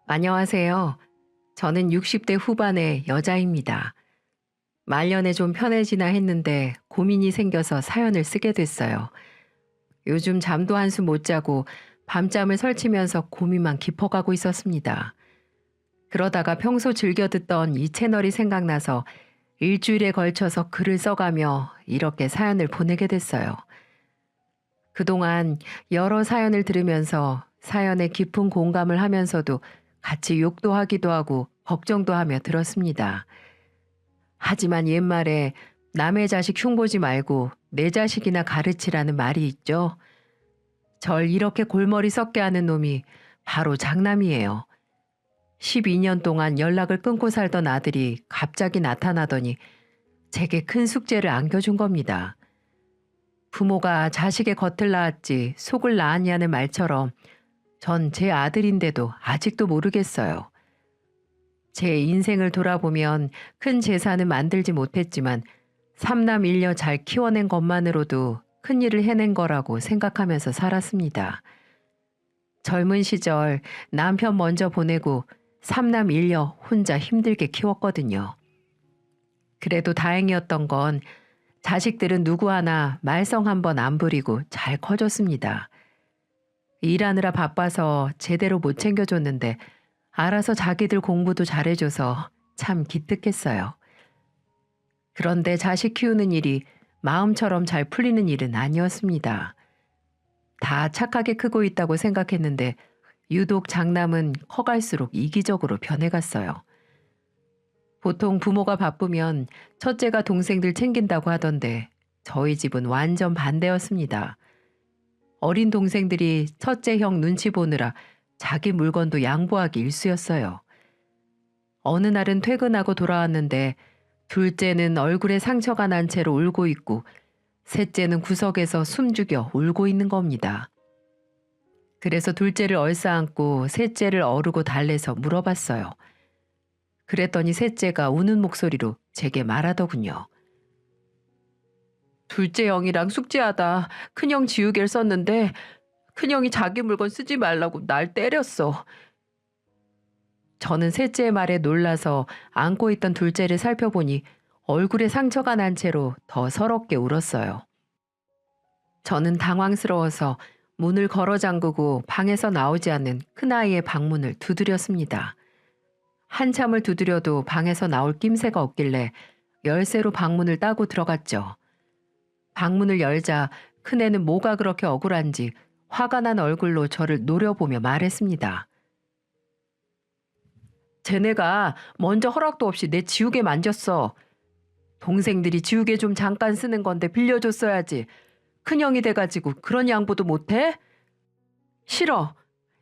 안녕하세요. 저는 60대 후반의 여자입니다. 말년에 좀 편해지나 했는데 고민이 생겨서 사연을 쓰게 됐어요. 요즘 잠도 한숨 못 자고 밤잠을 설치면서 고민만 깊어가고 있었습니다. 그러다가 평소 즐겨 듣던 이 채널이 생각나서 일주일에 걸쳐서 글을 써가며 이렇게 사연을 보내게 됐어요. 그동안 여러 사연을 들으면서 사연에 깊은 공감을 하면서도 같이 욕도 하기도 하고 걱정도 하며 들었습니다. 하지만 옛말에 남의 자식 흉보지 말고 내 자식이나 가르치라는 말이 있죠. 절 이렇게 골머리 썩게 하는 놈이 바로 장남이에요. 12년 동안 연락을 끊고 살던 아들이 갑자기 나타나더니 제게 큰 숙제를 안겨준 겁니다. 부모가 자식의 겉을 낳았지 속을 낳았냐는 말처럼 전 제 아들인데도 아직도 모르겠어요. 제 인생을 돌아보면 큰 재산은 만들지 못했지만 삼남 일녀 잘 키워낸 것만으로도 큰일을 해낸 거라고 생각하면서 살았습니다. 젊은 시절 남편 먼저 보내고 삼남 일녀 혼자 힘들게 키웠거든요. 그래도 다행이었던 건 자식들은 누구 하나 말썽 한번 안 부리고 잘 커졌습니다. 일하느라 바빠서 제대로 못 챙겨줬는데 알아서 자기들 공부도 잘해줘서 참 기특했어요. 그런데 자식 키우는 일이 마음처럼 잘 풀리는 일은 아니었습니다. 다 착하게 크고 있다고 생각했는데 유독 장남은 커갈수록 이기적으로 변해갔어요. 보통 부모가 바쁘면 첫째가 동생들 챙긴다고 하던데 저희 집은 완전 반대였습니다. 어린 동생들이 첫째 형 눈치 보느라 자기 물건도 양보하기 일쑤였어요. 어느 날은 퇴근하고 돌아왔는데 둘째는 얼굴에 상처가 난 채로 울고 있고 셋째는 구석에서 숨죽여 울고 있는 겁니다. 그래서 둘째를 얼싸안고 셋째를 어르고 달래서 물어봤어요. 그랬더니 셋째가 우는 목소리로 제게 말하더군요. 둘째 형이랑 숙제하다 큰형 지우개를 썼는데 큰형이 자기 물건 쓰지 말라고 날 때렸어. 저는 셋째의 말에 놀라서 안고 있던 둘째를 살펴보니 얼굴에 상처가 난 채로 더 서럽게 울었어요. 저는 당황스러워서 문을 걸어 잠그고 방에서 나오지 않는 큰아이의 방문을 두드렸습니다. 한참을 두드려도 방에서 나올 낌새가 없길래 열쇠로 방문을 따고 들어갔죠. 방문을 열자 큰애는 뭐가 그렇게 억울한지 화가 난 얼굴로 저를 노려보며 말했습니다. 쟤네가 먼저 허락도 없이 내 지우개 만졌어. 동생들이 지우개 좀 잠깐 쓰는 건데 빌려줬어야지. 큰형이 돼가지고 그런 양보도 못해? 싫어.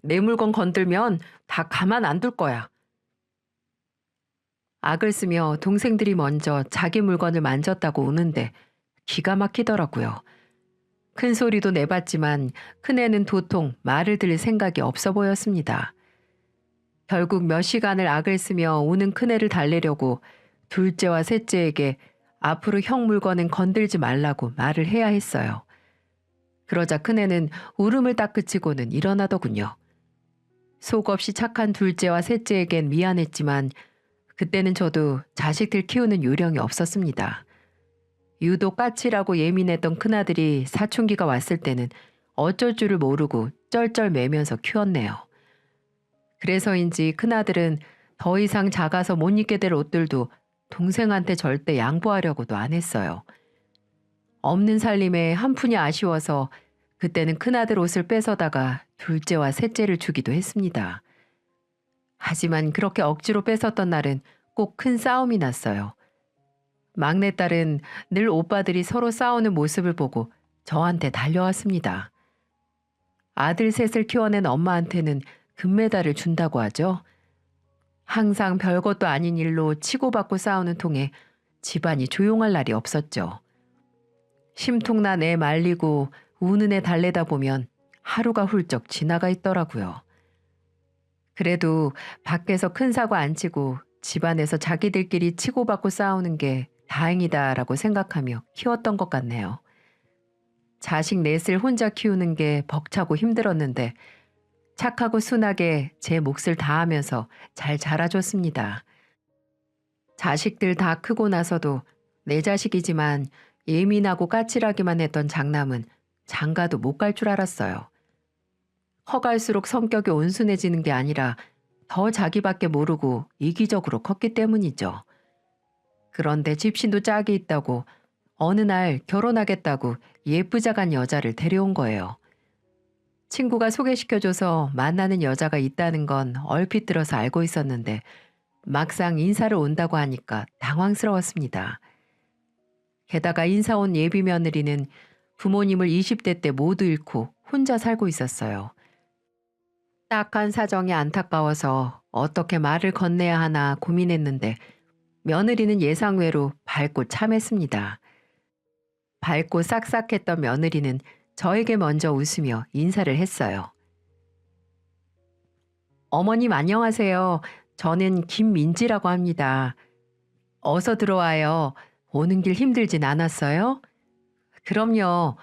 내 물건 건들면 다 가만 안 둘 거야. 악을 쓰며 동생들이 먼저 자기 물건을 만졌다고 우는데 기가 막히더라고요. 큰 소리도 내봤지만 큰애는 도통 말을 들을 생각이 없어 보였습니다. 결국 몇 시간을 악을 쓰며 우는 큰애를 달래려고 둘째와 셋째에게 앞으로 형 물건은 건들지 말라고 말을 해야 했어요. 그러자 큰애는 울음을 딱 그치고는 일어나더군요. 속없이 착한 둘째와 셋째에겐 미안했지만 그때는 저도 자식들 키우는 요령이 없었습니다. 유독 까칠하고 예민했던 큰아들이 사춘기가 왔을 때는 어쩔 줄을 모르고 쩔쩔매면서 키웠네요. 그래서인지 큰아들은 더 이상 작아서 못 입게 될 옷들도 동생한테 절대 양보하려고도 안 했어요. 없는 살림에 한 푼이 아쉬워서 그때는 큰아들 옷을 뺏어다가 둘째와 셋째를 주기도 했습니다. 하지만 그렇게 억지로 뺏었던 날은 꼭 큰 싸움이 났어요. 막내딸은 늘 오빠들이 서로 싸우는 모습을 보고 저한테 달려왔습니다. 아들 셋을 키워낸 엄마한테는 금메달을 준다고 하죠. 항상 별것도 아닌 일로 치고받고 싸우는 통에 집안이 조용할 날이 없었죠. 심통난 애 말리고 우는 애 달래다 보면 하루가 훌쩍 지나가 있더라고요. 그래도 밖에서 큰 사고 안 치고 집안에서 자기들끼리 치고받고 싸우는 게 다행이다라고 생각하며 키웠던 것 같네요. 자식 넷을 혼자 키우는 게 벅차고 힘들었는데 착하고 순하게 제 몫을 다하면서 잘 자라줬습니다. 자식들 다 크고 나서도 내 자식이지만 예민하고 까칠하기만 했던 장남은 장가도 못 갈 줄 알았어요. 커갈수록 성격이 온순해지는 게 아니라 더 자기밖에 모르고 이기적으로 컸기 때문이죠. 그런데 집신도 짝이 있다고 어느 날 결혼하겠다고 예쁘장한 여자를 데려온 거예요. 친구가 소개시켜줘서 만나는 여자가 있다는 건 얼핏 들어서 알고 있었는데 막상 인사를 온다고 하니까 당황스러웠습니다. 게다가 인사 온 예비 며느리는 부모님을 20대 때 모두 잃고 혼자 살고 있었어요. 딱한 사정이 안타까워서 어떻게 말을 건네야 하나 고민했는데 며느리는 예상외로 밝고 참했습니다. 밝고 싹싹했던 며느리는 저에게 먼저 웃으며 인사를 했어요. 어머님 안녕하세요. 저는 김민지라고 합니다. 어서 들어와요. 오는 길 힘들진 않았어요? 그럼요.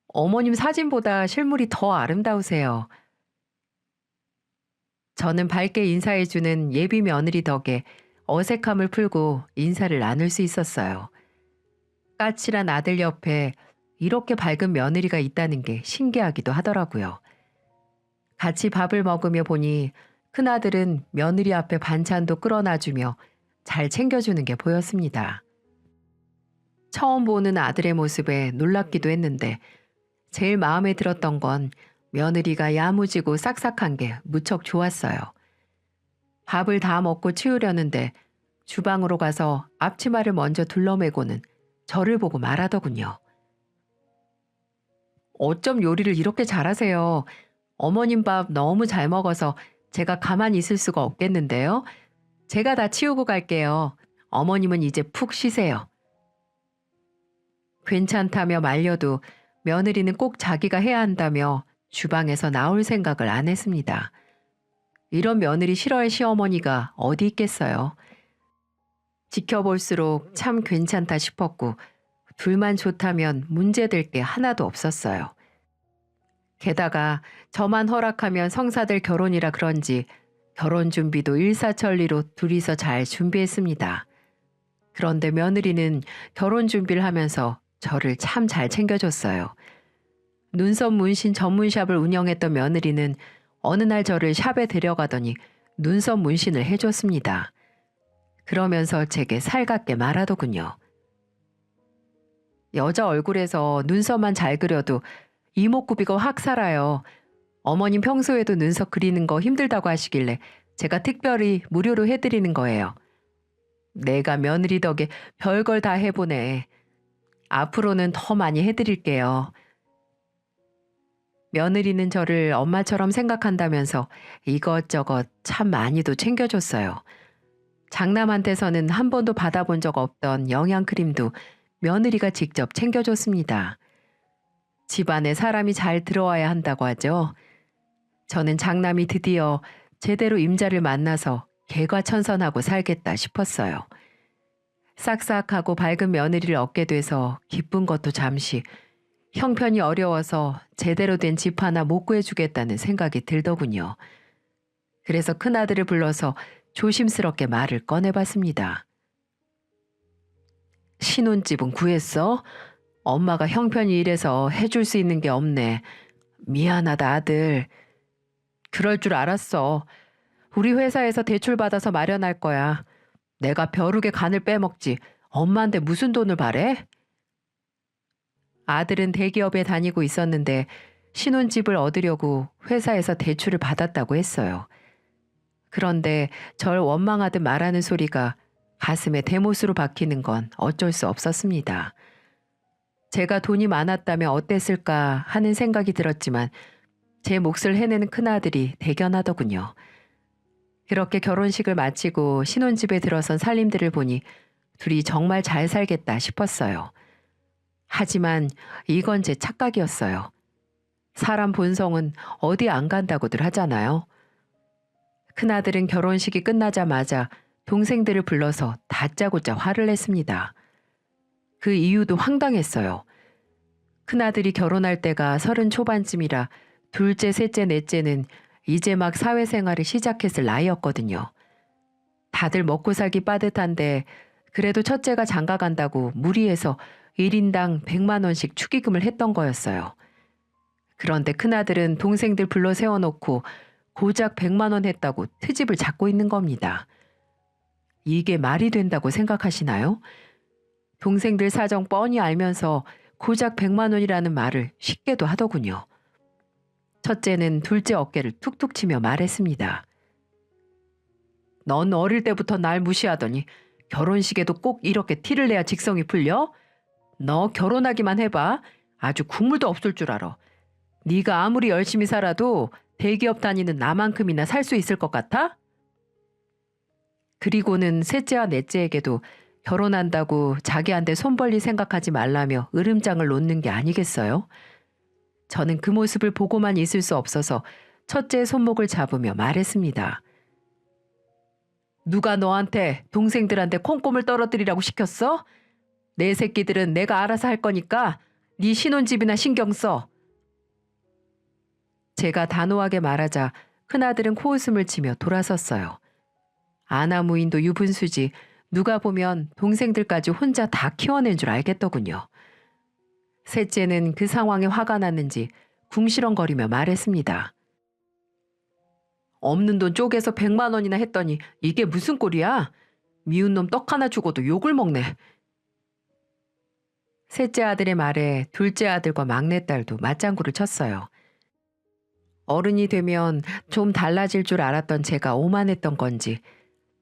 어머님 사진보다 실물이 더 아름다우세요. 저는 밝게 인사해주는 예비 며느리 덕에 어색함을 풀고 인사를 나눌 수 있었어요. 까칠한 아들 옆에 이렇게 밝은 며느리가 있다는 게 신기하기도 하더라고요. 같이 밥을 먹으며 보니 큰아들은 며느리 앞에 반찬도 끌어놔주며 잘 챙겨주는 게 보였습니다. 처음 보는 아들의 모습에 놀랍기도 했는데 제일 마음에 들었던 건 며느리가 야무지고 싹싹한 게 무척 좋았어요. 밥을 다 먹고 치우려는데 주방으로 가서 앞치마를 먼저 둘러매고는 저를 보고 말하더군요. 어쩜 요리를 이렇게 잘하세요. 어머님 밥 너무 잘 먹어서 제가 가만히 있을 수가 없겠는데요. 제가 다 치우고 갈게요. 어머님은 이제 푹 쉬세요. 괜찮다며 말려도 며느리는 꼭 자기가 해야 한다며 주방에서 나올 생각을 안 했습니다. 이런 며느리 싫어할 시어머니가 어디 있겠어요. 지켜볼수록 참 괜찮다 싶었고 둘만 좋다면 문제될 게 하나도 없었어요. 게다가 저만 허락하면 성사될 결혼이라 그런지 결혼 준비도 일사천리로 둘이서 잘 준비했습니다. 그런데 며느리는 결혼 준비를 하면서 저를 참 잘 챙겨줬어요. 눈썹 문신 전문샵을 운영했던 며느리는 어느 날 저를 샵에 데려가더니 눈썹 문신을 해줬습니다. 그러면서 제게 살갑게 말하더군요. 여자 얼굴에서 눈썹만 잘 그려도 이목구비가 확 살아요. 어머님 평소에도 눈썹 그리는 거 힘들다고 하시길래 제가 특별히 무료로 해드리는 거예요. 내가 며느리 덕에 별걸 다 해보네. 앞으로는 더 많이 해드릴게요. 며느리는 저를 엄마처럼 생각한다면서 이것저것 참 많이도 챙겨줬어요. 장남한테서는 한 번도 받아본 적 없던 영양크림도 며느리가 직접 챙겨줬습니다. 집안에 사람이 잘 들어와야 한다고 하죠. 저는 장남이 드디어 제대로 임자를 만나서 개과천선하고 살겠다 싶었어요. 싹싹하고 밝은 며느리를 얻게 돼서 기쁜 것도 잠시 형편이 어려워서 제대로 된 집 하나 못 구해주겠다는 생각이 들더군요. 그래서 큰아들을 불러서 조심스럽게 말을 꺼내봤습니다. 신혼집은 구했어? 엄마가 형편이 이래서 해줄 수 있는 게 없네. 미안하다 아들. 그럴 줄 알았어. 우리 회사에서 대출 받아서 마련할 거야. 내가 벼룩의 간을 빼먹지 엄마한테 무슨 돈을 바래? 아들은 대기업에 다니고 있었는데 신혼집을 얻으려고 회사에서 대출을 받았다고 했어요. 그런데 절 원망하듯 말하는 소리가 가슴에 대못으로 박히는 건 어쩔 수 없었습니다. 제가 돈이 많았다면 어땠을까 하는 생각이 들었지만 제 몫을 해내는 큰아들이 대견하더군요. 그렇게 결혼식을 마치고 신혼집에 들어선 살림들을 보니 둘이 정말 잘 살겠다 싶었어요. 하지만 이건 제 착각이었어요. 사람 본성은 어디 안 간다고들 하잖아요. 큰아들은 결혼식이 끝나자마자 동생들을 불러서 다짜고짜 화를 냈습니다. 그 이유도 황당했어요. 큰아들이 결혼할 때가 30 초반쯤이라 둘째, 셋째, 넷째는 이제 막 사회생활을 시작했을 나이였거든요. 다들 먹고 살기 빠듯한데 그래도 첫째가 장가 간다고 무리해서 1인당 100만 원씩 축의금을 했던 거였어요. 그런데 큰아들은 동생들 불러 세워놓고 고작 100만 원 했다고 트집을 잡고 있는 겁니다. 이게 말이 된다고 생각하시나요? 동생들 사정 뻔히 알면서 고작 100만 원이라는 말을 쉽게도 하더군요. 첫째는 둘째 어깨를 툭툭 치며 말했습니다. 넌 어릴 때부터 날 무시하더니 결혼식에도 꼭 이렇게 티를 내야 직성이 풀려? 너 결혼하기만 해봐. 아주 국물도 없을 줄 알아. 네가 아무리 열심히 살아도 대기업 다니는 나만큼이나 살 수 있을 것 같아? 그리고는 셋째와 넷째에게도 결혼한다고 자기한테 손 벌릴 생각하지 말라며 으름장을 놓는 게 아니겠어요? 저는 그 모습을 보고만 있을 수 없어서 첫째의 손목을 잡으며 말했습니다. 누가 너한테 동생들한테 콩고물 떨어뜨리라고 시켰어? 내 새끼들은 내가 알아서 할 거니까 네 신혼집이나 신경 써. 제가 단호하게 말하자 큰아들은 코웃음을 치며 돌아섰어요. 아나무인도 유분수지 누가 보면 동생들까지 혼자 다 키워낸 줄 알겠더군요. 셋째는 그 상황에 화가 났는지 궁시렁거리며 말했습니다. 없는 돈 쪼개서 100만 원이나 했더니 이게 무슨 꼴이야? 미운 놈 떡 하나 주고도 욕을 먹네. 셋째 아들의 말에 둘째 아들과 막내딸도 맞장구를 쳤어요. 어른이 되면 좀 달라질 줄 알았던 제가 오만했던 건지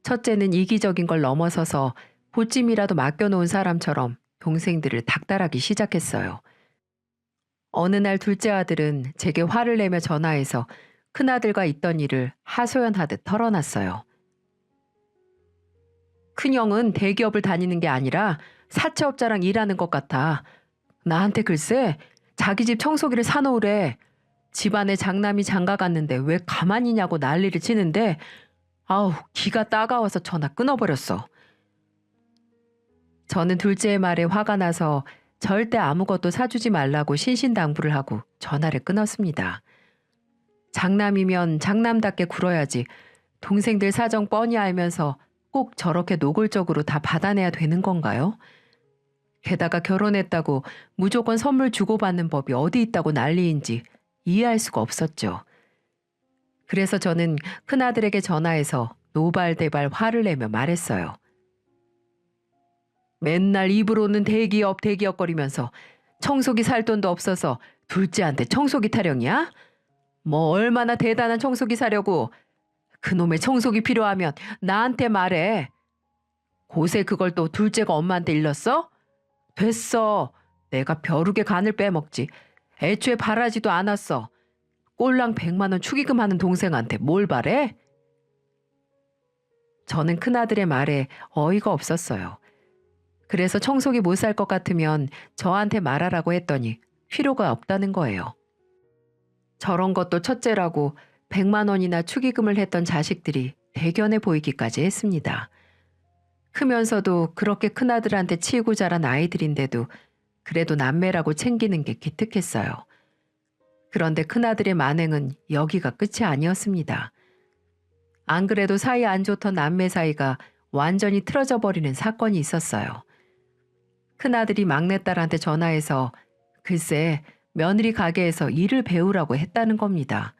첫째는 이기적인 걸 넘어서서 보찜이라도 맡겨놓은 사람처럼 동생들을 닥달하기 시작했어요. 어느 날 둘째 아들은 제게 화를 내며 전화해서 큰아들과 있던 일을 하소연하듯 털어놨어요. 큰형은 대기업을 다니는 게 아니라 사채업자랑 일하는 것 같아. 나한테 글쎄 자기 집 청소기를 사놓으래. 집안에 장남이 장가 갔는데 왜 가만히 있냐고 난리를 치는데 아우 기가 따가워서 전화 끊어버렸어. 저는 둘째의 말에 화가 나서 절대 아무것도 사주지 말라고 신신당부를 하고 전화를 끊었습니다. 장남이면 장남답게 굴어야지 동생들 사정 뻔히 알면서 꼭 저렇게 노골적으로 다 받아내야 되는 건가요? 게다가 결혼했다고 무조건 선물 주고받는 법이 어디 있다고 난리인지 이해할 수가 없었죠. 그래서 저는 큰아들에게 전화해서 노발대발 화를 내며 말했어요. 맨날 입으로는 대기업 거리면서 청소기 살 돈도 없어서 둘째한테 청소기 타령이야? 뭐 얼마나 대단한 청소기 사려고. 그놈의 청소기 필요하면 나한테 말해. 고세 그걸 또 둘째가 엄마한테 일렀어? 됐어. 내가 벼룩의 간을 빼먹지. 애초에 바라지도 않았어. 꼴랑 100만 원 축의금 하는 동생한테 뭘 바래? 저는 큰아들의 말에 어이가 없었어요. 그래서 청소기 못 살 것 같으면 저한테 말하라고 했더니 필요가 없다는 거예요. 저런 것도 첫째라고 100만 원이나 축의금을 했던 자식들이 대견해 보이기까지 했습니다. 크면서도 그렇게 큰아들한테 치이고 자란 아이들인데도 그래도 남매라고 챙기는 게 기특했어요. 그런데 큰아들의 만행은 여기가 끝이 아니었습니다. 안 그래도 사이 안 좋던 남매 사이가 완전히 틀어져 버리는 사건이 있었어요. 큰아들이 막내딸한테 전화해서 글쎄 며느리 가게에서 일을 배우라고 했다는 겁니다.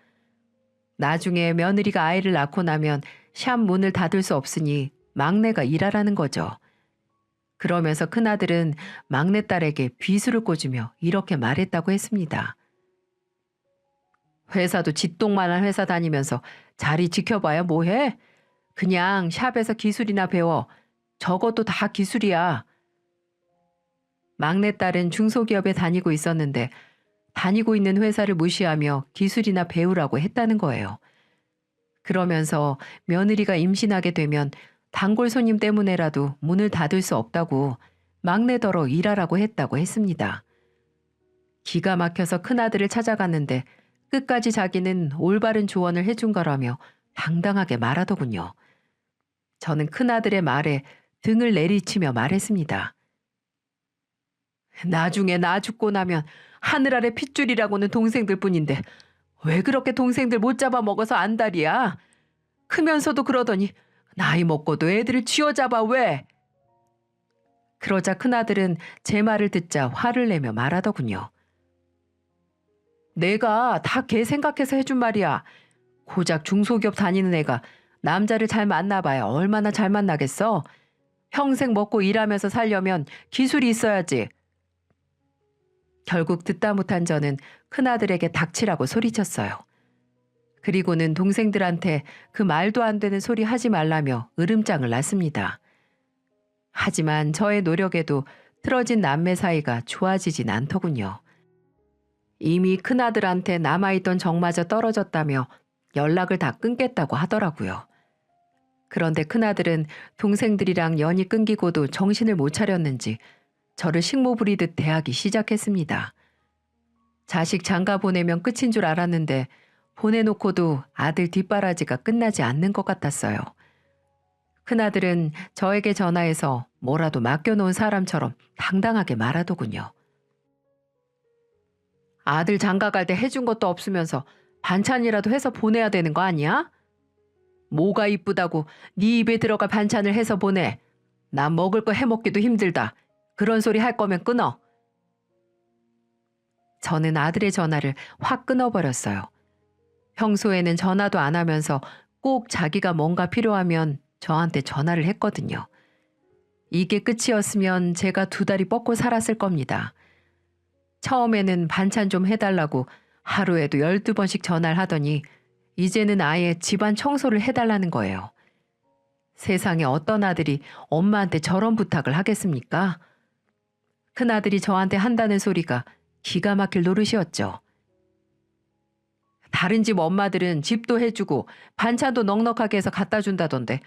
나중에 며느리가 아이를 낳고 나면 샵 문을 닫을 수 없으니 막내가 일하라는 거죠. 그러면서 큰아들은 막내딸에게 비수를 꽂으며 이렇게 말했다고 했습니다. 회사도 지똥만한 회사 다니면서 자리 지켜봐야 뭐해? 그냥 샵에서 기술이나 배워. 저것도 다 기술이야. 막내딸은 중소기업에 다니고 있었는데 다니고 있는 회사를 무시하며 기술이나 배우라고 했다는 거예요. 그러면서 며느리가 임신하게 되면 단골 손님 때문에라도 문을 닫을 수 없다고 막내더러 일하라고 했다고 했습니다. 기가 막혀서 큰아들을 찾아갔는데 끝까지 자기는 올바른 조언을 해준 거라며 당당하게 말하더군요. 저는 큰아들의 말에 등을 내리치며 말했습니다. 나중에 나 죽고 나면 하늘 아래 핏줄이라고는 동생들 뿐인데 왜 그렇게 동생들 못 잡아먹어서 안달이야? 크면서도 그러더니 나이 먹고도 애들을 쥐어잡아 왜? 그러자 큰아들은 제 말을 듣자 화를 내며 말하더군요. 내가 다 걔 생각해서 해준 말이야. 고작 중소기업 다니는 애가 남자를 잘 만나봐야 얼마나 잘 만나겠어? 평생 먹고 일하면서 살려면 기술이 있어야지. 결국 듣다 못한 저는 큰아들에게 닥치라고 소리쳤어요. 그리고는 동생들한테 그 말도 안 되는 소리 하지 말라며 으름장을 놨습니다. 하지만 저의 노력에도 틀어진 남매 사이가 좋아지진 않더군요. 이미 큰아들한테 남아있던 정마저 떨어졌다며 연락을 다 끊겠다고 하더라고요. 그런데 큰아들은 동생들이랑 연이 끊기고도 정신을 못 차렸는지 저를 식모 부리듯 대하기 시작했습니다. 자식 장가 보내면 끝인 줄 알았는데 보내놓고도 아들 뒷바라지가 끝나지 않는 것 같았어요. 큰아들은 저에게 전화해서 뭐라도 맡겨놓은 사람처럼 당당하게 말하더군요. 아들 장가 갈 때 해준 것도 없으면서 반찬이라도 해서 보내야 되는 거 아니야? 뭐가 이쁘다고 네 입에 들어갈 반찬을 해서 보내. 난 먹을 거 해먹기도 힘들다. 그런 소리 할 거면 끊어. 저는 아들의 전화를 확 끊어버렸어요. 평소에는 전화도 안 하면서 꼭 자기가 뭔가 필요하면 저한테 전화를 했거든요. 이게 끝이었으면 제가 2다리 뻗고 살았을 겁니다. 처음에는 반찬 좀 해달라고 하루에도 12번씩 전화를 하더니 이제는 아예 집안 청소를 해달라는 거예요. 세상에 어떤 아들이 엄마한테 저런 부탁을 하겠습니까? 큰아들이 저한테 한다는 소리가 기가 막힐 노릇이었죠. 다른 집 엄마들은 집도 해주고 반찬도 넉넉하게 해서 갖다 준다던데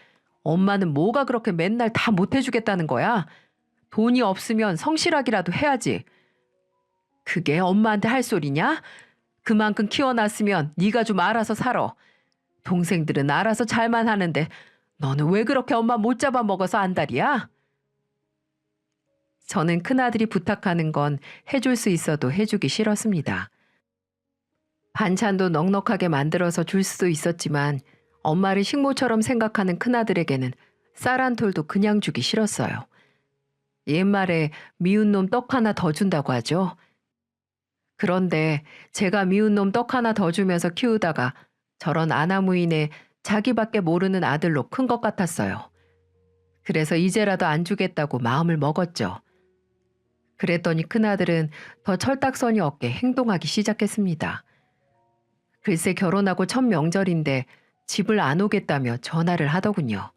엄마는 뭐가 그렇게 맨날 다 못해주겠다는 거야? 돈이 없으면 성실하기라도 해야지. 그게 엄마한테 할 소리냐? 그만큼 키워놨으면 네가 좀 알아서 살아. 동생들은 알아서 잘만 하는데 너는 왜 그렇게 엄마 못 잡아먹어서 안달이야? 저는 큰아들이 부탁하는 건 해줄 수 있어도 해주기 싫었습니다. 반찬도 넉넉하게 만들어서 줄 수도 있었지만 엄마를 식모처럼 생각하는 큰아들에게는 쌀 한 톨도 그냥 주기 싫었어요. 옛말에 미운 놈 떡 하나 더 준다고 하죠. 그런데 제가 미운 놈 떡 하나 더 주면서 키우다가 저런 아나무인의 자기밖에 모르는 아들로 큰 것 같았어요. 그래서 이제라도 안 주겠다고 마음을 먹었죠. 그랬더니 큰아들은 더 철딱서니 없게 행동하기 시작했습니다. 글쎄 결혼하고 첫 명절인데 집을 안 오겠다며 전화를 하더군요.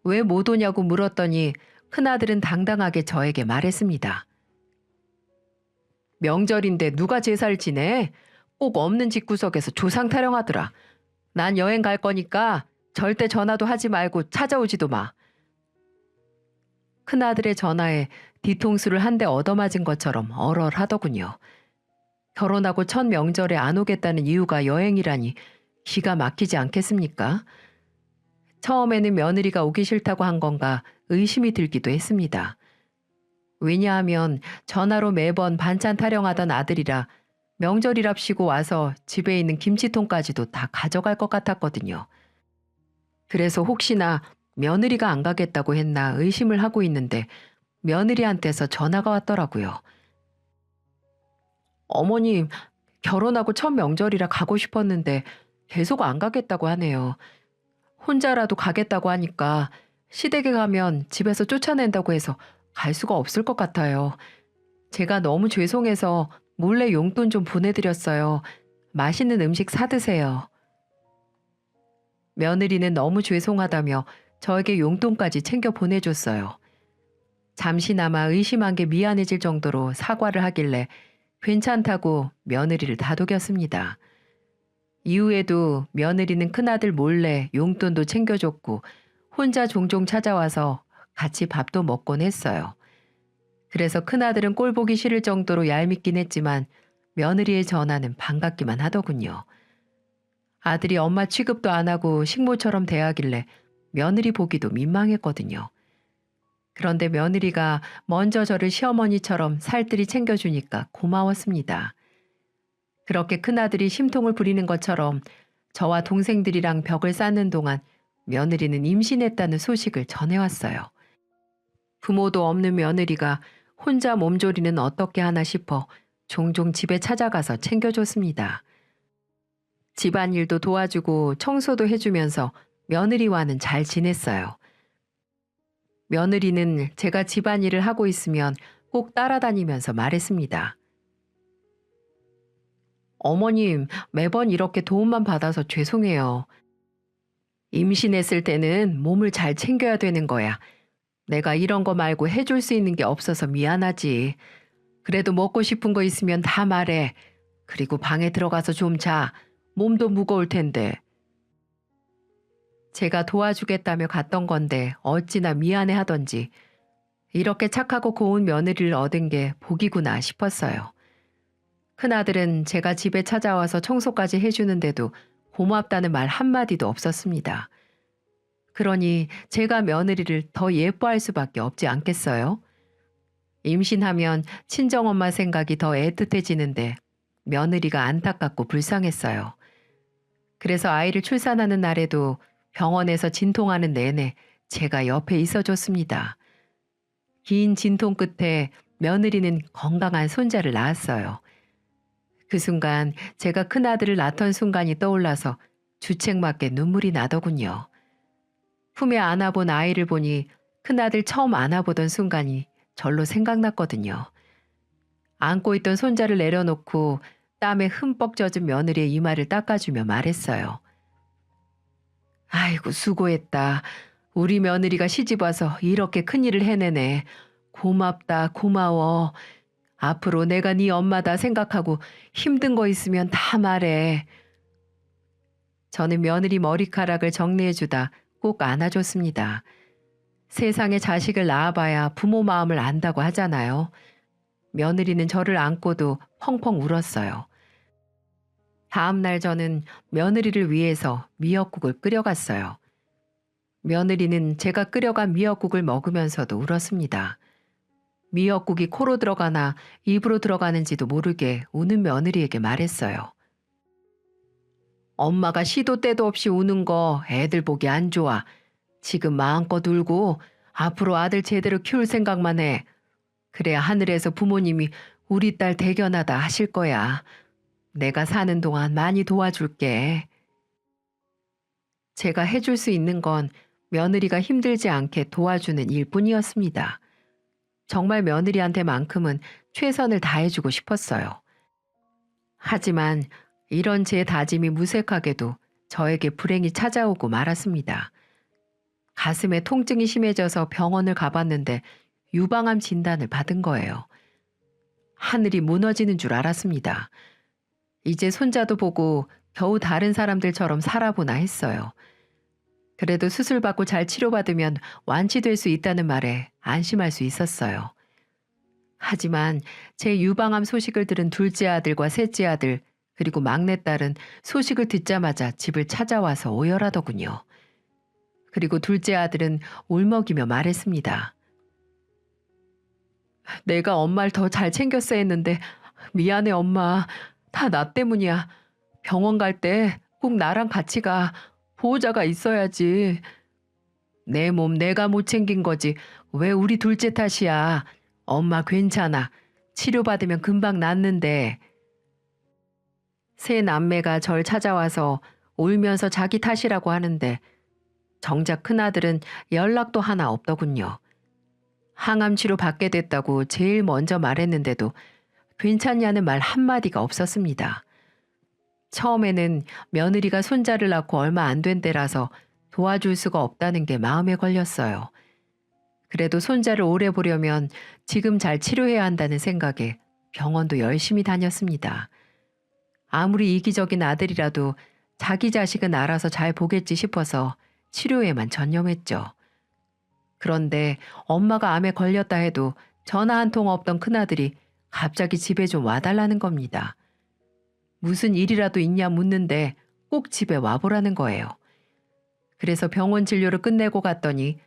왜 못 오냐고 물었더니 큰아들은 당당하게 저에게 말했습니다. 명절인데 누가 제사를 지내? 꼭 없는 집구석에서 조상 타령하더라. 난 여행 갈 거니까 절대 전화도 하지 말고 찾아오지도 마. 큰아들의 전화에 뒤통수를 한 대 얻어맞은 것처럼 얼얼하더군요. 결혼하고 첫 명절에 안 오겠다는 이유가 여행이라니 기가 막히지 않겠습니까? 처음에는 며느리가 오기 싫다고 한 건가 의심이 들기도 했습니다. 왜냐하면 전화로 매번 반찬 타령하던 아들이라 명절이랍시고 와서 집에 있는 김치통까지도 다 가져갈 것 같았거든요. 그래서 혹시나 며느리가 안 가겠다고 했나 의심을 하고 있는데 며느리한테서 전화가 왔더라고요. 어머님, 결혼하고 첫 명절이라 가고 싶었는데 계속 안 가겠다고 하네요. 혼자라도 가겠다고 하니까 시댁에 가면 집에서 쫓아낸다고 해서 갈 수가 없을 것 같아요. 제가 너무 죄송해서 몰래 용돈 좀 보내드렸어요. 맛있는 음식 사드세요. 며느리는 너무 죄송하다며 저에게 용돈까지 챙겨 보내줬어요. 잠시나마 의심한 게 미안해질 정도로 사과를 하길래 괜찮다고 며느리를 다독였습니다. 이후에도 며느리는 큰아들 몰래 용돈도 챙겨줬고 혼자 종종 찾아와서 같이 밥도 먹곤 했어요. 그래서 큰아들은 꼴 보기 싫을 정도로 얄밉긴 했지만 며느리의 전화는 반갑기만 하더군요. 아들이 엄마 취급도 안 하고 식모처럼 대하길래 며느리 보기도 민망했거든요. 그런데 며느리가 먼저 저를 시어머니처럼 살뜰히 챙겨주니까 고마웠습니다. 그렇게 큰아들이 심통을 부리는 것처럼 저와 동생들이랑 벽을 쌓는 동안 며느리는 임신했다는 소식을 전해왔어요. 부모도 없는 며느리가 혼자 몸조리는 어떻게 하나 싶어 종종 집에 찾아가서 챙겨줬습니다. 집안일도 도와주고 청소도 해주면서 며느리와는 잘 지냈어요. 며느리는 제가 집안일을 하고 있으면 꼭 따라다니면서 말했습니다. 어머님, 매번 이렇게 도움만 받아서 죄송해요. 임신했을 때는 몸을 잘 챙겨야 되는 거야. 내가 이런 거 말고 해줄 수 있는 게 없어서 미안하지. 그래도 먹고 싶은 거 있으면 다 말해. 그리고 방에 들어가서 좀 자. 몸도 무거울 텐데. 제가 도와주겠다며 갔던 건데 어찌나 미안해 하던지 이렇게 착하고 고운 며느리를 얻은 게 복이구나 싶었어요. 큰아들은 제가 집에 찾아와서 청소까지 해주는데도 고맙다는 말 한마디도 없었습니다. 그러니 제가 며느리를 더 예뻐할 수밖에 없지 않겠어요? 임신하면 친정엄마 생각이 더 애틋해지는데 며느리가 안타깝고 불쌍했어요. 그래서 아이를 출산하는 날에도 병원에서 진통하는 내내 제가 옆에 있어줬습니다. 긴 진통 끝에 며느리는 건강한 손자를 낳았어요. 그 순간 제가 큰아들을 낳던 순간이 떠올라서 주책맞게 눈물이 나더군요. 품에 안아본 아이를 보니 큰아들 처음 안아보던 순간이 절로 생각났거든요. 안고 있던 손자를 내려놓고 땀에 흠뻑 젖은 며느리의 이마를 닦아주며 말했어요. 아이고 수고했다. 우리 며느리가 시집와서 이렇게 큰일을 해내네. 고맙다 고마워. 앞으로 내가 네 엄마다 생각하고 힘든 거 있으면 다 말해. 저는 며느리 머리카락을 정리해주다 꼭 안아줬습니다. 세상에 자식을 낳아봐야 부모 마음을 안다고 하잖아요. 며느리는 저를 안고도 펑펑 울었어요. 다음 날 저는 며느리를 위해서 미역국을 끓여갔어요. 며느리는 제가 끓여간 미역국을 먹으면서도 울었습니다. 미역국이 코로 들어가나 입으로 들어가는지도 모르게 우는 며느리에게 말했어요. 엄마가 시도 때도 없이 우는 거 애들 보기 안 좋아. 지금 마음껏 울고 앞으로 아들 제대로 키울 생각만 해. 그래야 하늘에서 부모님이 우리 딸 대견하다 하실 거야. 내가 사는 동안 많이 도와줄게. 제가 해줄 수 있는 건 며느리가 힘들지 않게 도와주는 일뿐이었습니다. 정말 며느리한테만큼은 최선을 다해주고 싶었어요. 하지만 이런 제 다짐이 무색하게도 저에게 불행이 찾아오고 말았습니다. 가슴에 통증이 심해져서 병원을 가봤는데 유방암 진단을 받은 거예요. 하늘이 무너지는 줄 알았습니다. 이제 손자도 보고 겨우 다른 사람들처럼 살아보나 했어요. 그래도 수술받고 잘 치료받으면 완치될 수 있다는 말에 안심할 수 있었어요. 하지만 제 유방암 소식을 들은 둘째 아들과 셋째 아들 그리고 막내딸은 소식을 듣자마자 집을 찾아와서 오열하더군요. 그리고 둘째 아들은 울먹이며 말했습니다. 내가 엄마를 더 잘 챙겼어야 했는데 미안해 엄마. 다 나 때문이야. 병원 갈 때 꼭 나랑 같이 가. 보호자가 있어야지. 내 몸 내가 못 챙긴 거지. 왜 우리 둘째 탓이야. 엄마 괜찮아. 치료받으면 금방 낫는데. 세 남매가 절 찾아와서 울면서 자기 탓이라고 하는데 정작 큰아들은 연락도 하나 없더군요. 항암 치료 받게 됐다고 제일 먼저 말했는데도 괜찮냐는 말 한마디가 없었습니다. 처음에는 며느리가 손자를 낳고 얼마 안 된 때라서 도와줄 수가 없다는 게 마음에 걸렸어요. 그래도 손자를 오래 보려면 지금 잘 치료해야 한다는 생각에 병원도 열심히 다녔습니다. 아무리 이기적인 아들이라도 자기 자식은 알아서 잘 보겠지 싶어서 치료에만 전념했죠. 그런데 엄마가 암에 걸렸다 해도 전화 한 통 없던 큰아들이 갑자기 집에 좀 와달라는 겁니다. 무슨 일이라도 있냐 묻는데 꼭 집에 와보라는 거예요. 그래서 병원 진료를 끝내고 갔더니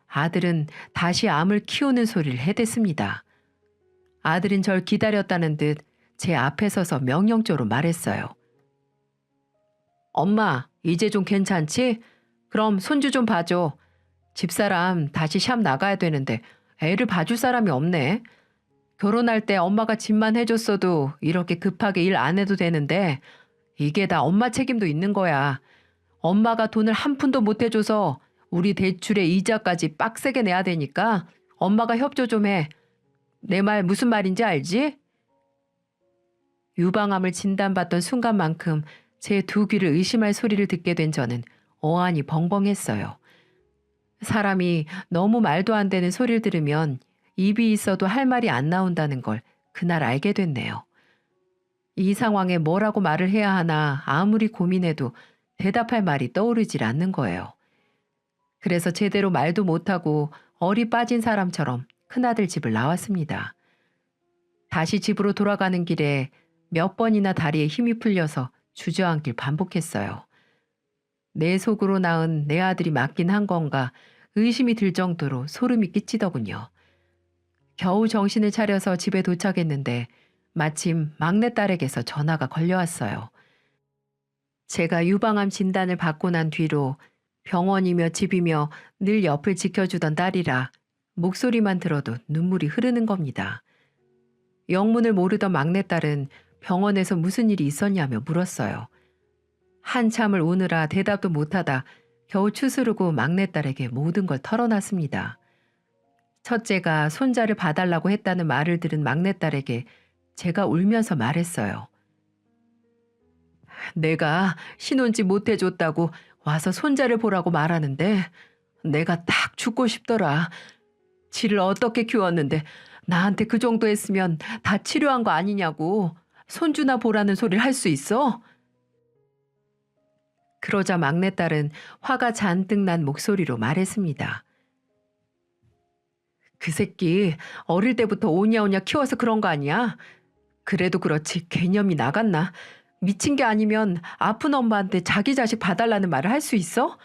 아들은 다시 암을 키우는 소리를 해댔습니다. 아들은 절 기다렸다는 듯 제 앞에 서서 명령조로 말했어요. 엄마, 이제 좀 괜찮지? 그럼 손주 좀 봐줘. 집사람 다시 샵 나가야 되는데 애를 봐줄 사람이 없네. 결혼할 때 엄마가 집만 해줬어도 이렇게 급하게 일 안 해도 되는데 이게 다 엄마 책임도 있는 거야. 엄마가 돈을 한 푼도 못 해줘서 우리 대출의 이자까지 빡세게 내야 되니까 엄마가 협조 좀 해. 내 말 무슨 말인지 알지? 유방암을 진단받던 순간만큼 제 두 귀를 의심할 소리를 듣게 된 저는 어안이 벙벙했어요. 사람이 너무 말도 안 되는 소리를 들으면 입이 있어도 할 말이 안 나온다는 걸 그날 알게 됐네요. 이 상황에 뭐라고 말을 해야 하나 아무리 고민해도 대답할 말이 떠오르질 않는 거예요. 그래서 제대로 말도 못하고 얼이 빠진 사람처럼 큰아들 집을 나왔습니다. 다시 집으로 돌아가는 길에 몇 번이나 다리에 힘이 풀려서 주저앉길 반복했어요. 내 속으로 낳은 내 아들이 맞긴 한 건가 의심이 들 정도로 소름이 끼치더군요. 겨우 정신을 차려서 집에 도착했는데 마침 막내딸에게서 전화가 걸려왔어요. 제가 유방암 진단을 받고 난 뒤로 병원이며 집이며 늘 옆을 지켜주던 딸이라 목소리만 들어도 눈물이 흐르는 겁니다. 영문을 모르던 막내딸은 병원에서 무슨 일이 있었냐며 물었어요. 한참을 우느라 대답도 못하다 겨우 추스르고 막내딸에게 모든 걸 털어놨습니다. 첫째가 손자를 봐달라고 했다는 말을 들은 막내딸에게 제가 울면서 말했어요. 내가 신혼집 못 해줬다고 와서 손자를 보라고 말하는데 내가 딱 죽고 싶더라. 지를 어떻게 키웠는데 나한테 그 정도 했으면 다 치료한 거 아니냐고. 손주나 보라는 소리를 할 수 있어? 그러자 막내딸은 화가 잔뜩 난 목소리로 말했습니다. 그 새끼 어릴 때부터 오냐오냐 키워서 그런 거 아니야? 그래도 그렇지 개념이 나갔나? 미친 게 아니면 아픈 엄마한테 자기 자식 봐달라는 말을 할 수 있어?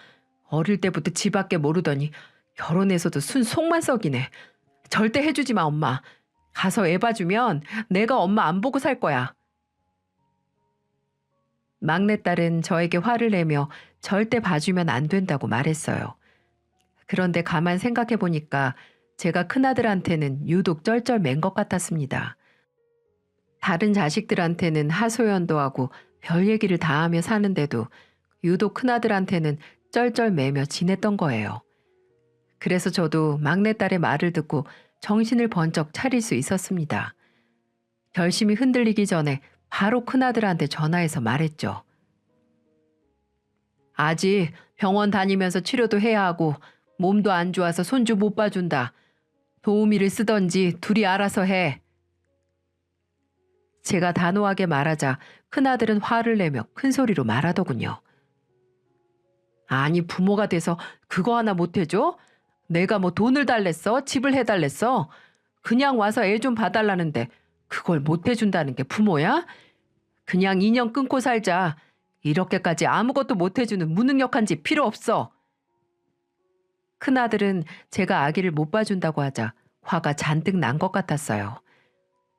어릴 때부터 지 밖에 모르더니 결혼해서도 순 속만 썩이네. 절대 해주지 마 엄마. 가서 애 봐주면 내가 엄마 안 보고 살 거야. 막내딸은 저에게 화를 내며 절대 봐주면 안 된다고 말했어요. 그런데 가만 생각해 보니까 제가 큰아들한테는 유독 쩔쩔맨 것 같았습니다. 다른 자식들한테는 하소연도 하고 별 얘기를 다 하며 사는데도 유독 큰아들한테는 쩔쩔매며 지냈던 거예요. 그래서 저도 막내딸의 말을 듣고 정신을 번쩍 차릴 수 있었습니다. 결심이 흔들리기 전에 바로 큰아들한테 전화해서 말했죠. 아직 병원 다니면서 치료도 해야 하고 몸도 안 좋아서 손주 못 봐준다. 도우미를 쓰던지 둘이 알아서 해. 제가 단호하게 말하자 큰아들은 화를 내며 큰 소리로 말하더군요. 아니 부모가 돼서 그거 하나 못 해줘? 내가 뭐 돈을 달랬어? 집을 해달랬어? 그냥 와서 애 좀 봐달라는데 그걸 못 해준다는 게 부모야? 그냥 인연 끊고 살자. 이렇게까지 아무것도 못 해주는 무능력한 집 필요 없어. 큰아들은 제가 아기를 못 봐준다고 하자 화가 잔뜩 난 것 같았어요.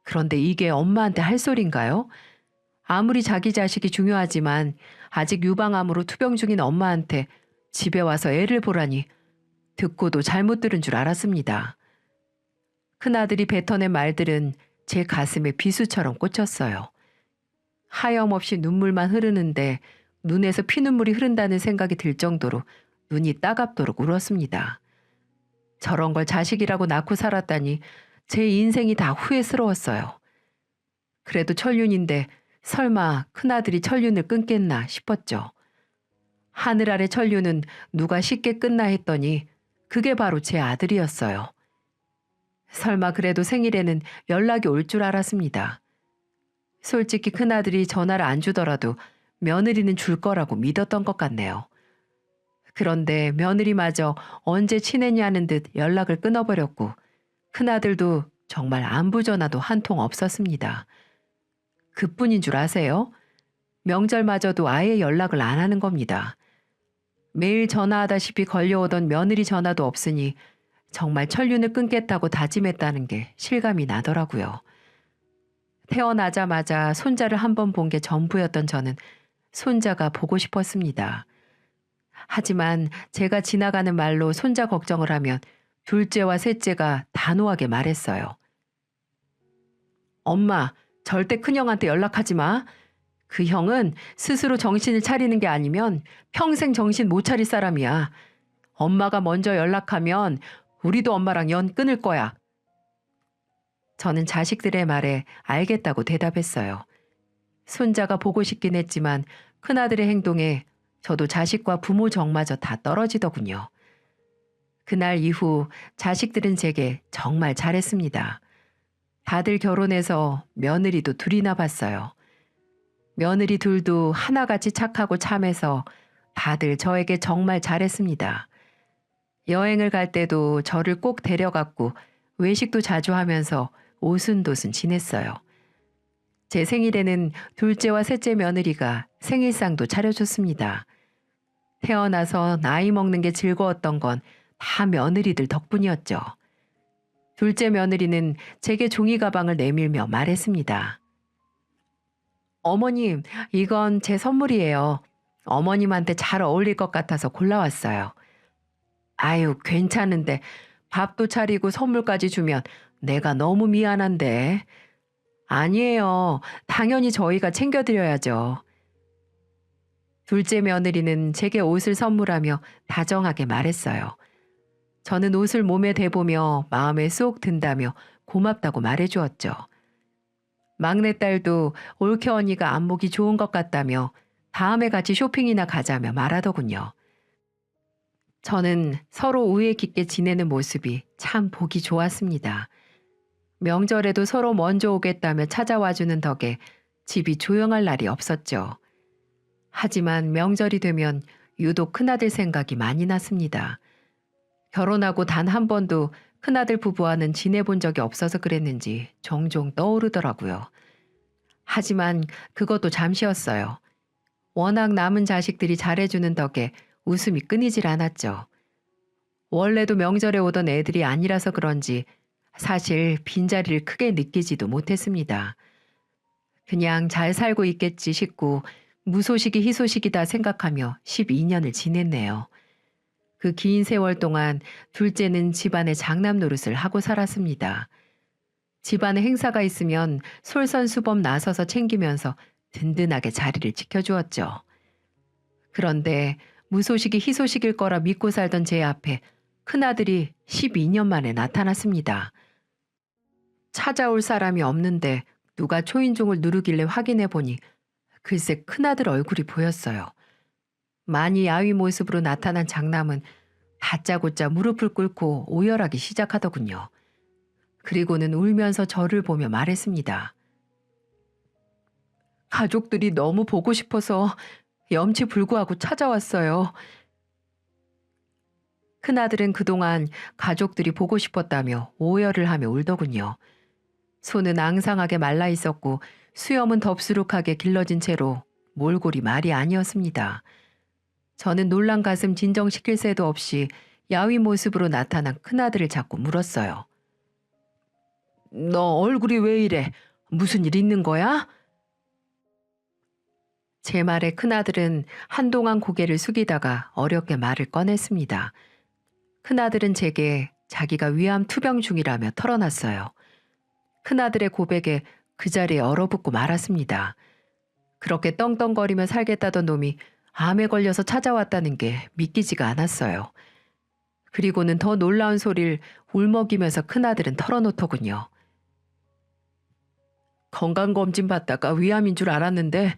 그런데 이게 엄마한테 할 소린가요? 아무리 자기 자식이 중요하지만 아직 유방암으로 투병 중인 엄마한테 집에 와서 애를 보라니 듣고도 잘못 들은 줄 알았습니다. 큰아들이 뱉어낸 말들은 제 가슴에 비수처럼 꽂혔어요. 하염없이 눈물만 흐르는데 눈에서 피눈물이 흐른다는 생각이 들 정도로 눈이 따갑도록 울었습니다. 저런 걸 자식이라고 낳고 살았다니 제 인생이 다 후회스러웠어요. 그래도 천륜인데 설마 큰아들이 천륜을 끊겠나 싶었죠. 하늘 아래 천륜은 누가 쉽게 끊나 했더니 그게 바로 제 아들이었어요. 설마 그래도 생일에는 연락이 올 줄 알았습니다. 솔직히 큰아들이 전화를 안 주더라도 며느리는 줄 거라고 믿었던 것 같네요. 그런데 며느리마저 언제 친했냐는 듯 연락을 끊어버렸고 큰아들도 정말 안부 전화도 한 통 없었습니다. 그뿐인 줄 아세요? 명절마저도 아예 연락을 안 하는 겁니다. 매일 전화하다시피 걸려오던 며느리 전화도 없으니 정말 천륜을 끊겠다고 다짐했다는 게 실감이 나더라고요. 태어나자마자 손자를 한 번 본 게 전부였던 저는 손자가 보고 싶었습니다. 하지만 제가 지나가는 말로 손자 걱정을 하면 둘째와 셋째가 단호하게 말했어요. 엄마, 절대 큰형한테 연락하지 마. 그 형은 스스로 정신을 차리는 게 아니면 평생 정신 못 차릴 사람이야. 엄마가 먼저 연락하면 우리도 엄마랑 연 끊을 거야. 저는 자식들의 말에 알겠다고 대답했어요. 손자가 보고 싶긴 했지만 큰아들의 행동에 저도 자식과 부모 정마저 다 떨어지더군요. 그날 이후 자식들은 제게 정말 잘했습니다. 다들 결혼해서 며느리도 둘이나 봤어요. 며느리 둘도 하나같이 착하고 참해서 다들 저에게 정말 잘했습니다. 여행을 갈 때도 저를 꼭 데려갔고 외식도 자주 하면서 오순도순 지냈어요. 제 생일에는 둘째와 셋째 며느리가 생일상도 차려줬습니다. 태어나서 나이 먹는 게 즐거웠던 건 다 며느리들 덕분이었죠. 둘째 며느리는 제게 종이 가방을 내밀며 말했습니다. 어머님, 이건 제 선물이에요. 어머님한테 잘 어울릴 것 같아서 골라왔어요. 아유, 괜찮은데 밥도 차리고 선물까지 주면 내가 너무 미안한데. 아니에요. 당연히 저희가 챙겨드려야죠. 둘째 며느리는 제게 옷을 선물하며 다정하게 말했어요. 저는 옷을 몸에 대보며 마음에 쏙 든다며 고맙다고 말해주었죠. 막내딸도 올케 언니가 안목이 좋은 것 같다며 다음에 같이 쇼핑이나 가자며 말하더군요. 저는 서로 우애 깊게 지내는 모습이 참 보기 좋았습니다. 명절에도 서로 먼저 오겠다며 찾아와주는 덕에 집이 조용할 날이 없었죠. 하지만 명절이 되면 유독 큰아들 생각이 많이 났습니다. 결혼하고 단 한 번도 큰아들 부부와는 지내본 적이 없어서 그랬는지 종종 떠오르더라고요. 하지만 그것도 잠시였어요. 워낙 남은 자식들이 잘해주는 덕에 웃음이 끊이질 않았죠. 원래도 명절에 오던 애들이 아니라서 그런지 사실 빈자리를 크게 느끼지도 못했습니다. 그냥 잘 살고 있겠지 싶고 무소식이 희소식이다 생각하며 12년을 지냈네요. 그 긴 세월 동안 둘째는 집안의 장남 노릇을 하고 살았습니다. 집안에 행사가 있으면 솔선수범 나서서 챙기면서 든든하게 자리를 지켜주었죠. 그런데 무소식이 희소식일 거라 믿고 살던 제 앞에 큰아들이 12년 만에 나타났습니다. 찾아올 사람이 없는데 누가 초인종을 누르길래 확인해 보니 글쎄 큰아들 얼굴이 보였어요. 많이 야위 모습으로 나타난 장남은 다짜고짜 무릎을 꿇고 오열하기 시작하더군요. 그리고는 울면서 저를 보며 말했습니다. 가족들이 너무 보고 싶어서 염치불구하고 찾아왔어요. 큰아들은 그동안 가족들이 보고 싶었다며 오열을 하며 울더군요. 손은 앙상하게 말라 있었고 수염은 덥수룩하게 길러진 채로 몰골이 말이 아니었습니다. 저는 놀란 가슴 진정시킬 새도 없이 야위 모습으로 나타난 큰아들을 잡고 물었어요. 너 얼굴이 왜 이래? 무슨 일 있는 거야? 제 말에 큰아들은 한동안 고개를 숙이다가 어렵게 말을 꺼냈습니다. 큰아들은 제게 자기가 위암 투병 중이라며 털어놨어요. 큰아들의 고백에 그 자리에 얼어붙고 말았습니다. 그렇게 떵떵거리며 살겠다던 놈이 암에 걸려서 찾아왔다는 게 믿기지가 않았어요. 그리고는 더 놀라운 소리를 울먹이면서 큰아들은 털어놓더군요. 건강검진 받다가 위암인 줄 알았는데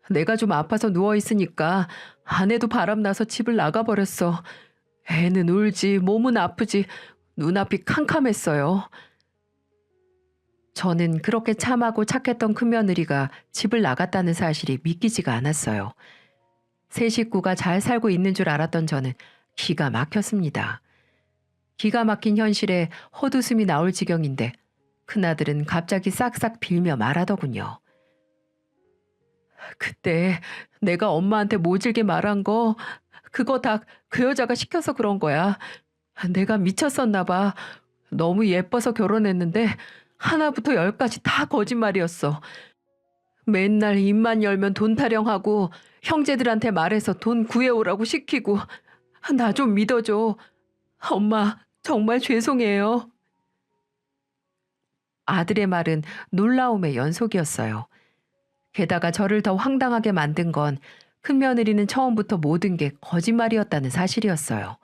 내가 좀 아파서 누워있으니까 아내도 바람나서 집을 나가버렸어. 애는 울지 몸은 아프지 눈앞이 캄캄했어요. 저는 그렇게 참하고 착했던 큰며느리가 집을 나갔다는 사실이 믿기지가 않았어요. 세 식구가 잘 살고 있는 줄 알았던 저는 기가 막혔습니다. 기가 막힌 현실에 헛웃음이 나올 지경인데 큰아들은 갑자기 싹싹 빌며 말하더군요. 그때 내가 엄마한테 모질게 말한 거 그거 다 그 여자가 시켜서 그런 거야. 내가 미쳤었나 봐. 너무 예뻐서 결혼했는데 하나부터 열까지 다 거짓말이었어. 맨날 입만 열면 돈 타령하고 형제들한테 말해서 돈 구해오라고 시키고. 나 좀 믿어줘. 엄마, 정말 죄송해요. 아들의 말은 놀라움의 연속이었어요. 게다가 저를 더 황당하게 만든 건 큰며느리는 처음부터 모든 게 거짓말이었다는 사실이었어요.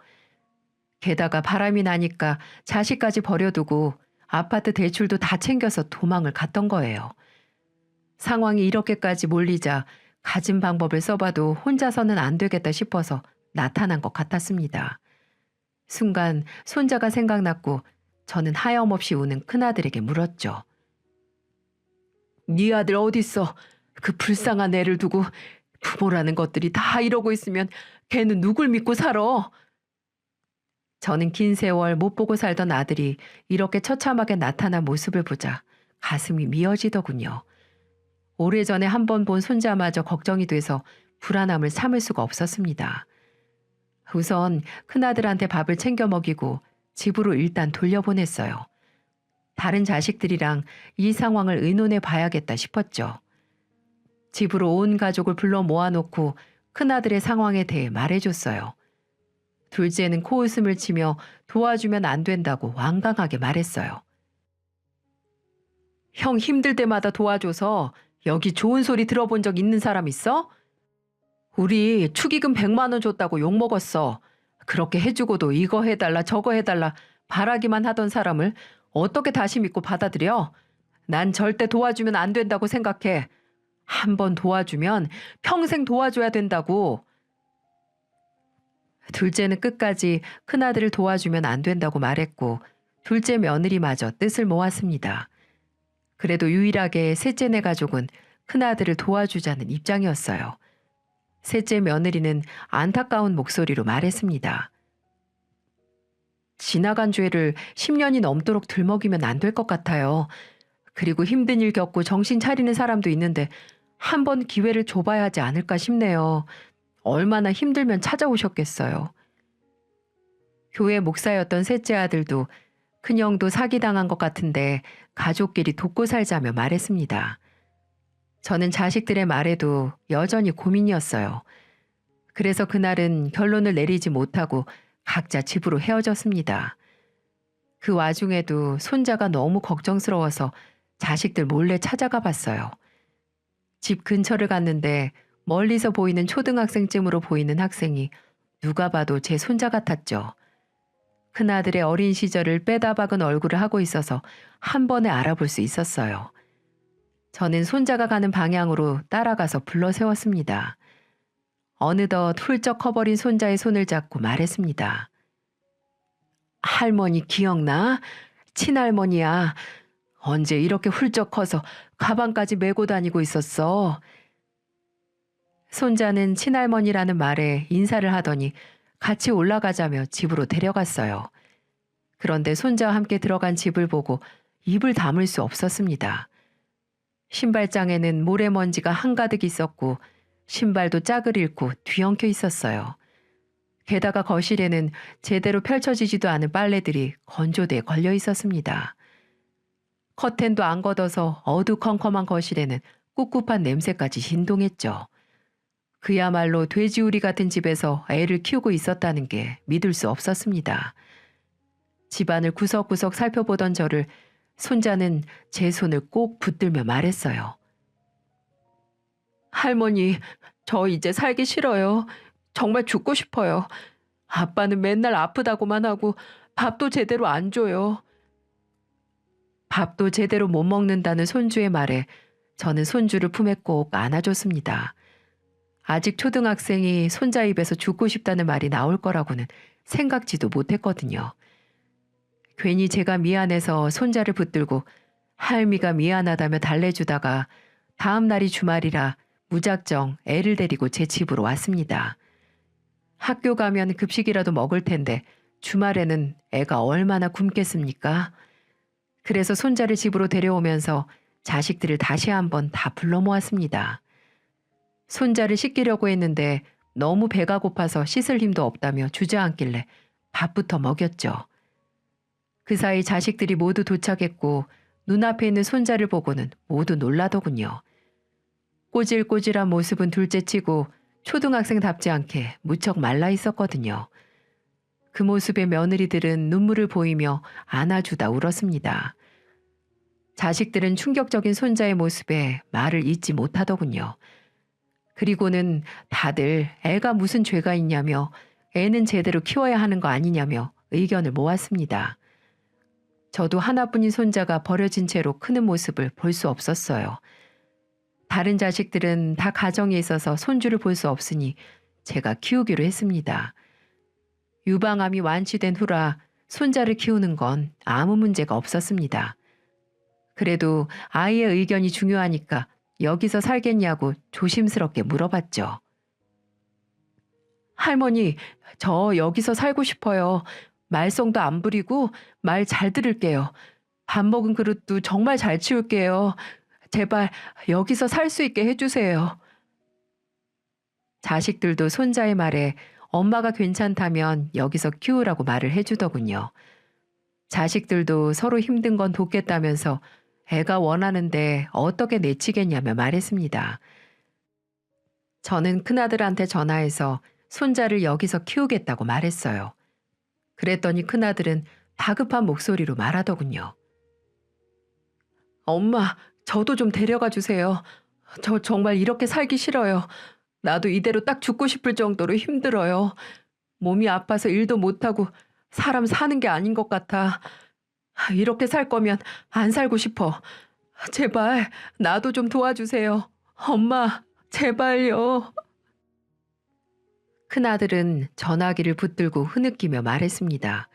게다가 바람이 나니까 자식까지 버려두고 아파트 대출도 다 챙겨서 도망을 갔던 거예요. 상황이 이렇게까지 몰리자 가진 방법을 써봐도 혼자서는 안 되겠다 싶어서 나타난 것 같았습니다. 순간 손자가 생각났고 저는 하염없이 우는 큰아들에게 물었죠. 네 아들 어딨어? 그 불쌍한 애를 두고 부모라는 것들이 다 이러고 있으면 걔는 누굴 믿고 살아? 저는 긴 세월 못 보고 살던 아들이 이렇게 처참하게 나타난 모습을 보자 가슴이 미어지더군요. 오래전에 한 번 본 손자마저 걱정이 돼서 불안함을 참을 수가 없었습니다. 우선 큰아들한테 밥을 챙겨 먹이고 집으로 일단 돌려보냈어요. 다른 자식들이랑 이 상황을 의논해 봐야겠다 싶었죠. 집으로 온 가족을 불러 모아놓고 큰아들의 상황에 대해 말해줬어요. 둘째는 코웃음을 치며 도와주면 안 된다고 완강하게 말했어요. 형 힘들 때마다 도와줘서 여기 좋은 소리 들어본 적 있는 사람 있어? 우리 축의금 100만 원 줬다고 욕먹었어. 그렇게 해주고도 이거 해달라 저거 해달라 바라기만 하던 사람을 어떻게 다시 믿고 받아들여? 난 절대 도와주면 안 된다고 생각해. 한 번 도와주면 평생 도와줘야 된다고. 둘째는 끝까지 큰아들을 도와주면 안 된다고 말했고 둘째 며느리마저 뜻을 모았습니다. 그래도 유일하게 셋째네 가족은 큰아들을 도와주자는 입장이었어요. 셋째 며느리는 안타까운 목소리로 말했습니다. 지나간 죄를 10년이 넘도록 들먹이면 안 될 것 같아요. 그리고 힘든 일 겪고 정신 차리는 사람도 있는데 한 번 기회를 줘봐야 하지 않을까 싶네요. 얼마나 힘들면 찾아오셨겠어요. 교회 목사였던 셋째 아들도 큰형도 사기당한 것 같은데 가족끼리 돕고 살자며 말했습니다. 저는 자식들의 말에도 여전히 고민이었어요. 그래서 그날은 결론을 내리지 못하고 각자 집으로 헤어졌습니다. 그 와중에도 손자가 너무 걱정스러워서 자식들 몰래 찾아가 봤어요. 집 근처를 갔는데 멀리서 보이는 초등학생쯤으로 보이는 학생이 누가 봐도 제 손자 같았죠. 큰아들의 어린 시절을 빼다 박은 얼굴을 하고 있어서 한 번에 알아볼 수 있었어요. 저는 손자가 가는 방향으로 따라가서 불러 세웠습니다. 어느덧 훌쩍 커버린 손자의 손을 잡고 말했습니다. 할머니 기억나? 친할머니야. 언제 이렇게 훌쩍 커서 가방까지 메고 다니고 있었어. 손자는 친할머니라는 말에 인사를 하더니 같이 올라가자며 집으로 데려갔어요. 그런데 손자와 함께 들어간 집을 보고 입을 다물 수 없었습니다. 신발장에는 모래먼지가 한가득 있었고 신발도 짝을 잃고 뒤엉켜 있었어요. 게다가 거실에는 제대로 펼쳐지지도 않은 빨래들이 건조대에 걸려 있었습니다. 커튼도 안 걷어서 어두컴컴한 거실에는 꿉꿉한 냄새까지 진동했죠. 그야말로 돼지우리 같은 집에서 애를 키우고 있었다는 게 믿을 수 없었습니다. 집안을 구석구석 살펴보던 저를 손자는 제 손을 꼭 붙들며 말했어요. 할머니, 저 이제 살기 싫어요. 정말 죽고 싶어요. 아빠는 맨날 아프다고만 하고 밥도 제대로 안 줘요. 밥도 제대로 못 먹는다는 손주의 말에 저는 손주를 품에 꼭 안아줬습니다. 아직 초등학생이 손자 입에서 죽고 싶다는 말이 나올 거라고는 생각지도 못했거든요. 괜히 제가 미안해서 손자를 붙들고 할미가 미안하다며 달래주다가 다음 날이 주말이라 무작정 애를 데리고 제 집으로 왔습니다. 학교 가면 급식이라도 먹을 텐데 주말에는 애가 얼마나 굶겠습니까? 그래서 손자를 집으로 데려오면서 자식들을 다시 한번 다 불러 모았습니다. 손자를 씻기려고 했는데 너무 배가 고파서 씻을 힘도 없다며 주저앉길래 밥부터 먹였죠. 그 사이 자식들이 모두 도착했고 눈앞에 있는 손자를 보고는 모두 놀라더군요. 꼬질꼬질한 모습은 둘째치고 초등학생답지 않게 무척 말라 있었거든요. 그 모습에 며느리들은 눈물을 보이며 안아주다 울었습니다. 자식들은 충격적인 손자의 모습에 말을 잇지 못하더군요. 그리고는 다들 애가 무슨 죄가 있냐며 애는 제대로 키워야 하는 거 아니냐며 의견을 모았습니다. 저도 하나뿐인 손자가 버려진 채로 크는 모습을 볼 수 없었어요. 다른 자식들은 다 가정에 있어서 손주를 볼 수 없으니 제가 키우기로 했습니다. 유방암이 완치된 후라 손자를 키우는 건 아무 문제가 없었습니다. 그래도 아이의 의견이 중요하니까 여기서 살겠냐고 조심스럽게 물어봤죠. 할머니, 저 여기서 살고 싶어요. 말썽도 안 부리고 말 잘 들을게요. 밥 먹은 그릇도 정말 잘 치울게요. 제발 여기서 살 수 있게 해주세요. 자식들도 손자의 말에 엄마가 괜찮다면 여기서 키우라고 말을 해주더군요. 자식들도 서로 힘든 건 돕겠다면서 애가 원하는데 어떻게 내치겠냐며 말했습니다. 저는 큰아들한테 전화해서 손자를 여기서 키우겠다고 말했어요. 그랬더니 큰아들은 다급한 목소리로 말하더군요. 엄마, 저도 좀 데려가 주세요. 저 정말 이렇게 살기 싫어요. 나도 이대로 딱 죽고 싶을 정도로 힘들어요. 몸이 아파서 일도 못하고 사람 사는 게 아닌 것 같아. 이렇게 살 거면 안 살고 싶어. 제발 나도 좀 도와주세요. 엄마, 제발요. 큰아들은 전화기를 붙들고 흐느끼며 말했습니다.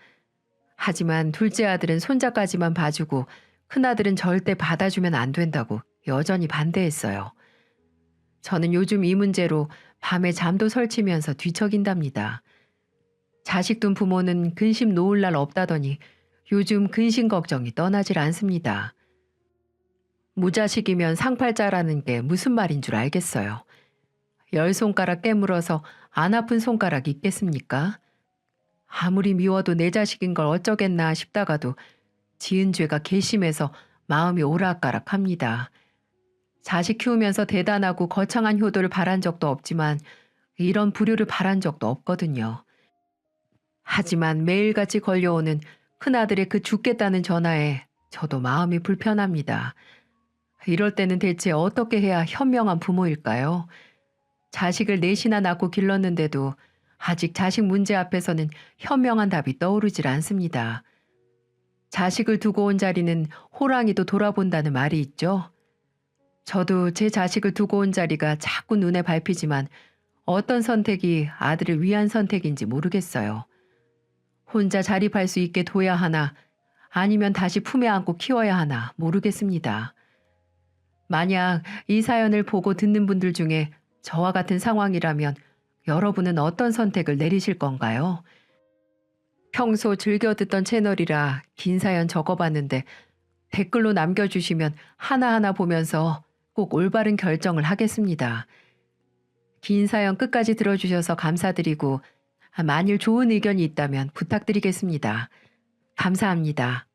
하지만 둘째 아들은 손자까지만 봐주고 큰아들은 절대 받아주면 안 된다고 여전히 반대했어요. 저는 요즘 이 문제로 밤에 잠도 설치면서 뒤척인답니다. 자식 둔 부모는 근심 놓을 날 없다더니 요즘 근심 걱정이 떠나질 않습니다. 무자식이면 상팔자라는 게 무슨 말인 줄 알겠어요. 10손가락 깨물어서 안 아픈 손가락 있겠습니까? 아무리 미워도 내 자식인 걸 어쩌겠나 싶다가도 지은 죄가 괘씸해서 마음이 오락가락합니다. 자식 키우면서 대단하고 거창한 효도를 바란 적도 없지만 이런 불효를 바란 적도 없거든요. 하지만 매일같이 걸려오는 큰아들의 그 죽겠다는 전화에 저도 마음이 불편합니다. 이럴 때는 대체 어떻게 해야 현명한 부모일까요? 자식을 넷이나 낳고 길렀는데도 아직 자식 문제 앞에서는 현명한 답이 떠오르질 않습니다. 자식을 두고 온 자리는 호랑이도 돌아본다는 말이 있죠. 저도 제 자식을 두고 온 자리가 자꾸 눈에 밟히지만 어떤 선택이 아들을 위한 선택인지 모르겠어요. 혼자 자립할 수 있게 둬야 하나 아니면 다시 품에 안고 키워야 하나 모르겠습니다. 만약 이 사연을 보고 듣는 분들 중에 저와 같은 상황이라면 여러분은 어떤 선택을 내리실 건가요? 평소 즐겨 듣던 채널이라 긴 사연 적어봤는데 댓글로 남겨주시면 하나하나 보면서 꼭 올바른 결정을 하겠습니다. 긴 사연 끝까지 들어주셔서 감사드리고 만일 좋은 의견이 있다면 부탁드리겠습니다. 감사합니다.